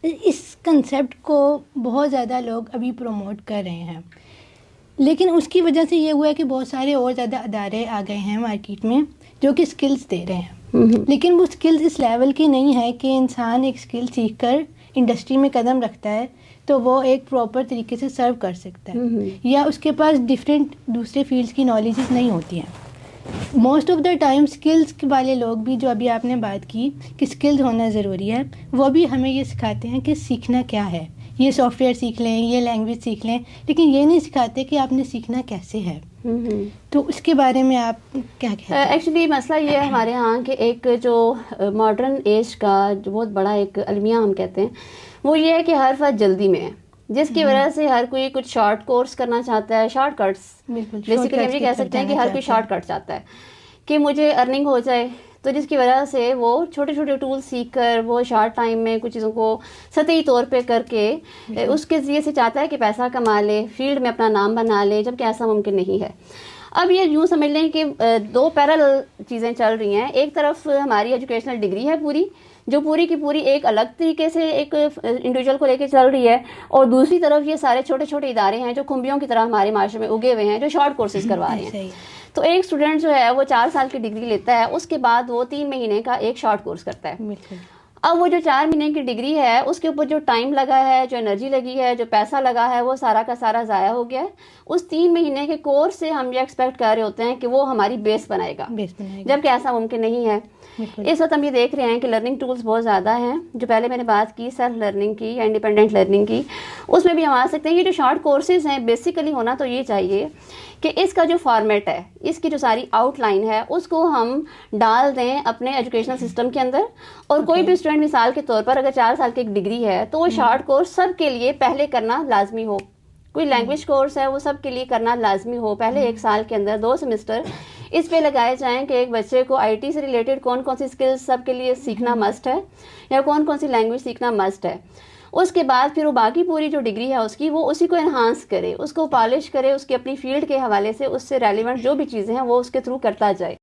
اس concept کو بہت زیادہ لوگ ابھی پروموٹ کر رہے ہیں، لیکن اس کی وجہ سے یہ ہوا ہے کہ بہت سارے اور زیادہ ادارے آ گئے ہیں مارکیٹ میں جو کہ اسکلز دے رہے ہیں، لیکن وہ اسکلز اس لیول کی نہیں ہے کہ انسان ایک اسکل سیکھ کر انڈسٹری میں قدم رکھتا ہے تو وہ ایک پراپر طریقے سے سرو کر سکتا ہے، یا اس کے پاس ڈفرینٹ دوسرے فیلڈس کی نالجز نہیں ہوتی ہیں۔ Most of the time skills والے لوگ بھی، جو ابھی آپ نے بات کی کہ اسکلز ہونا ضروری ہے، وہ بھی ہمیں یہ سکھاتے ہیں کہ سیکھنا کیا ہے، یہ سافٹ ویئر سیکھ لیں، یہ لینگویج سیکھ لیں، لیکن یہ نہیں سکھاتے کہ آپ نے سیکھنا کیسے ہے۔ تو اس کے بارے میں آپ کیا کہتے ہیں؟ ایکچولی مسئلہ یہ ہے ہمارے ہاں کہ ایک جو ماڈرن ایج کا جو بہت بڑا ایک المیہ ہم کہتے ہیں وہ یہ ہے کہ ہر فرد جلدی میں ہے، جس کی وجہ سے ہر کوئی کچھ شارٹ کورس کرنا چاہتا ہے، شارٹ کٹس بیسیکلی ہم یہ کہہ سکتے ہیں کہ ہر کوئی شارٹ کٹ چاہتا ہے کہ مجھے ارننگ ہو جائے، تو جس کی وجہ سے وہ چھوٹے چھوٹے ٹول سیکھ کر وہ شارٹ ٹائم میں کچھ چیزوں کو سطحی طور پہ کر کے اس کے ذریعے سے چاہتا ہے کہ پیسہ کما لے، فیلڈ میں اپنا نام بنا لے، جبکہ ایسا ممکن نہیں ہے۔ اب یہ یوں سمجھ لیں کہ دو پیرالل چیزیں چل رہی ہیں، ایک طرف ہماری ایجوکیشنل ڈگری ہے پوری، جو پوری کی پوری ایک الگ طریقے سے ایک انڈیویجول کو لے کے چل رہی ہے، اور دوسری طرف یہ سارے چھوٹے چھوٹے ادارے ہیں جو کھمبیوں کی طرح ہمارے معاشرے میں اگے ہوئے ہیں، جو شارٹ کورسز کروا رہے ہیں۔ تو ایک اسٹوڈنٹ جو ہے وہ 4 سال کی ڈگری لیتا ہے، اس کے بعد وہ 3 مہینے کا ایک شارٹ کورس کرتا ہے۔ اب وہ جو 4 مہینے کی ڈگری ہے اس کے اوپر جو ٹائم لگا ہے، جو انرجی لگی ہے، جو پیسہ لگا ہے، وہ سارا کا سارا ضائع ہو گیا ہے۔ اس 3 مہینے کے کورس سے ہم یہ ایکسپیکٹ کر رہے ہوتے ہیں کہ وہ ہماری بیس بنائے گا، جبکہ ایسا ممکن نہیں ہے۔ اس وقت ہم یہ دیکھ رہے ہیں کہ لرننگ ٹولز بہت زیادہ ہیں، جو پہلے میں نے بات کی سیلف لرننگ کی یا انڈیپینڈنٹ لرننگ کی، اس میں بھی ہم آ سکتے ہیں۔ یہ جو شارٹ کورسز ہیں بیسیکلی ہونا تو یہ چاہیے کہ اس کا جو فارمیٹ ہے، اس کی جو ساری آؤٹ لائن ہے، اس کو ہم ڈال دیں اپنے ایجوکیشنل سسٹم کے اندر، اور کوئی بھی اسٹوڈنٹ مثال کے طور پر اگر 4 سال کی ایک ڈگری ہے تو وہ شارٹ کورس سب کے لیے پہلے کرنا لازمی ہو۔ کوئی لینگویج کورس ہے وہ سب کے لیے کرنا لازمی ہو، پہلے 1 سال کے اندر 2 سیمسٹر اس پہ لگائے جائیں کہ ایک بچے کو آئی ٹی سے ریلیٹڈ کون کون سی اسکلز سب کے لیے سیکھنا مسٹ ہے، یا کون کون سی لینگویج سیکھنا مسٹ ہے۔ اس کے بعد پھر وہ باقی پوری جو ڈگری ہے اس کی، وہ اسی کو انہانس کرے، اس کو پالش کرے، اس کی اپنی فیلڈ کے حوالے سے اس سے ریلیونٹ جو بھی چیزیں ہیں وہ اس کے تھرو کرتا جائے۔